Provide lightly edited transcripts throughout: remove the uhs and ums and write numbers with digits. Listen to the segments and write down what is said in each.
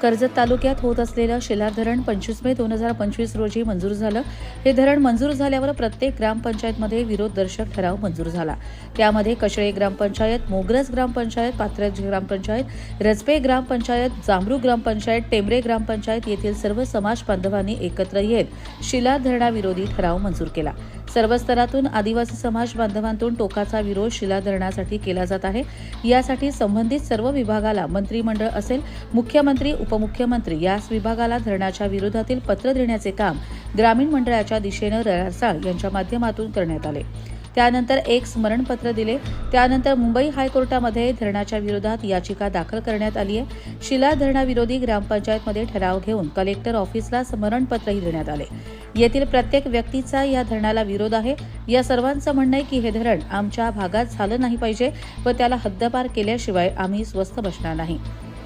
कर्जत तालुक्यात होत असलेलं शिलार धरण 25 मे 2025 रोजी मंजूर झालं. हे धरण मंजूर झाल्यावर प्रत्येक ग्रामपंचायतमध्ये विरोधदर्शक ठराव मंजूर झाला. त्यामध्ये कशळे ग्रामपंचायत, मोगरज ग्रामपंचायत, पाथरज ग्रामपंचायत, रजपे ग्रामपंचायत, जांभरू ग्रामपंचायत, टेंबरे ग्रामपंचायत येथील सर्व समाज बांधवांनी एकत्र येत शिलार धरणाविरोधी ठराव मंजूर केला. सर्व स्तरातून आदिवासी समाज बांधवांतून टोकाचा विरोध शिलार धरणासाठी केला जात आहे. यासाठी संबंधित सर्व विभागाला मंत्रिमंडळ असेल, मुख्यमंत्री, उपमुख्यमंत्री याच विभागाला धरणाच्या विरोधातील पत्र देण्याचे काम ग्रामीण मंडळाच्या दिशेने रसाळ यांच्या माध्यमातून करण्यात आले. त्यानंतर एक स्मरणपत्र दिले. त्यानंतर मुंबई हायकोर्टामध्ये धरणाच्या विरोधात याचिका दाखल करण्यात आली आहे. शिलार धरणाविरोधी ग्रामपंचायतमध्ये ठराव घेऊन कलेक्टर ऑफिसला स्मरणपत्रही देण्यात आले. येथील प्रत्येक व्यक्तीचा या धरणाला विरोध आहे. या सर्वांचं म्हणणं आहे की हे धरण आमच्या भागात झालं नाही पाहिजे व त्याला हद्दपार केल्याशिवाय आम्ही स्वस्थ बसणार नाही.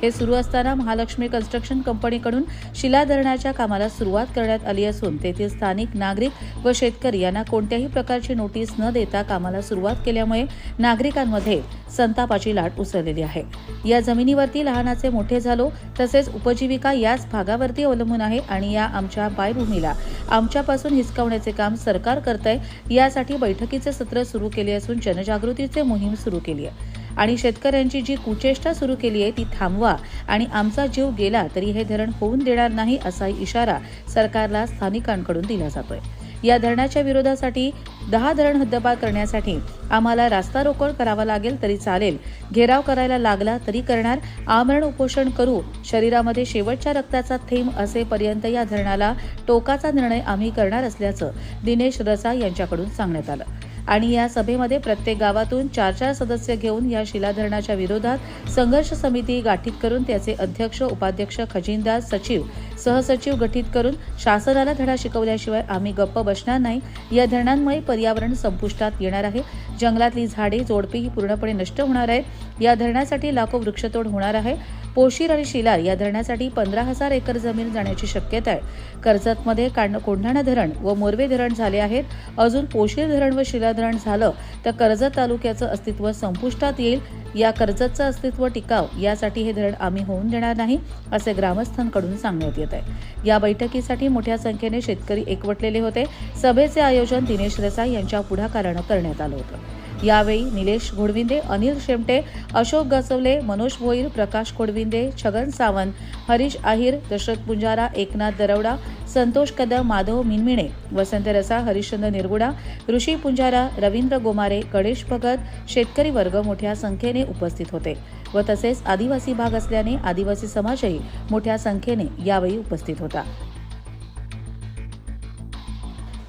हे सुरू असताना महालक्ष्मी कन्स्ट्रक्शन कंपनीकडून शिलार धरणाच्या कामाला सुरुवात करण्यात आली असून तेथील स्थानिक नागरिक व शेतकरी यांना कोणत्याही प्रकारची नोटीस न देता कामाला सुरुवात केल्यामुळे नागरिकांमध्ये संतापाची लाट उसळलेली आहे. या जमिनीवरती लहानाचे मोठे झालो, तसेच उपजीविका याच भागावरती अवलंबून आहे आणि या आमच्या पायभूमीला आमच्यापासून हिसकावण्याचे काम सरकार करतंय. यासाठी बैठकीचे सत्र सुरू केले असून जनजागृतीचे मोहीम सुरू केली आहे आणि शेतकऱ्यांची जी कुचेष्टा सुरू केली आहे ती थांबवा आणि आमचा जीव गेला तरी हे धरण होऊन देणार नाही असा इशारा सरकारला स्थानिकांकडून दिला जातोय. या धरणाच्या विरोधासाठी 10 धरण हद्दपार करण्यासाठी आम्हाला रास्ता रोको करावा लागेल तरी चालेल, घेराव करायला लागला तरी करणार, आमरण उपोषण करू, शरीरामध्ये शेवटच्या रक्ताचा थेंब असेपर्यंत या धरणाला टोकाचा निर्णय आम्ही करणार असल्याचं दिनेश रसाळ यांच्याकडून सांगण्यात आलं. आणि या सभेमध्ये प्रत्येक गावातून 4-4 सदस्य घेऊन या शिलार धरणाच्या विरोधात संघर्ष समिती गठीत करून त्याचे अध्यक्ष, उपाध्यक्ष, खजिनदार, सचिव, सहसचिव गठीत करून शासनाला धडा शिकवल्याशिवाय आम्ही गप्प बसणार नाही. या धरणांमुळे पर्यावरण संपुष्टात येणार आहे. जंगलातली झाडे, जोडपी ही पूर्णपणे नष्ट होणार आहेत. या धरणासाठी लाखो वृक्षतोड होणार आहे. पोशीर आणि शिलार या धरणासाठी 15,000 एकर जमीन जाण्याची शक्यता आहे. कर्जतमध्ये कोंढाणा धरण व मोरवे धरण झाले आहेत. अजून पोशीर धरण व शिलार धरण झालं तर कर्जत तालुक्याचं अस्तित्व संपुष्टात येईल. या कर्जतचं अस्तित्व टिकाव यासाठी हे धरण आम्ही होऊन देणार नाही असे ग्रामस्थांकडून सांगण्यात येत आहे. या बैठकीसाठी मोठ्या संख्येने शेतकरी एकवटलेले होते. सभेचे आयोजन दिनेश रसाळ यांच्या पुढाकारानं करण्यात आलं होतं. यावेळी निलेश घोडविंदे, अनिल शेमटे, अशोक गसवले, मनोज भोईर, प्रकाश खोडविंदे, छगन सावंत, हरीश आहिर, दशरथ पुंजारा, एकनाथ दरवडा, संतोष कदम, माधव मिनमिणे, वसंत रसाळ, हरिश्चंद्र निरगुडा, ऋषी पुंजारा, रवींद्र गोमारे, गणेश भगत, शेतकरी वर्ग मोठ्या संख्येने उपस्थित होते व तसेच आदिवासी भाग असल्याने आदिवासी समाजही मोठ्या संख्येने यावेळी उपस्थित होता.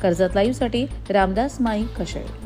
कर्जत लाईव्हसाठी रामदास माई, कशळे.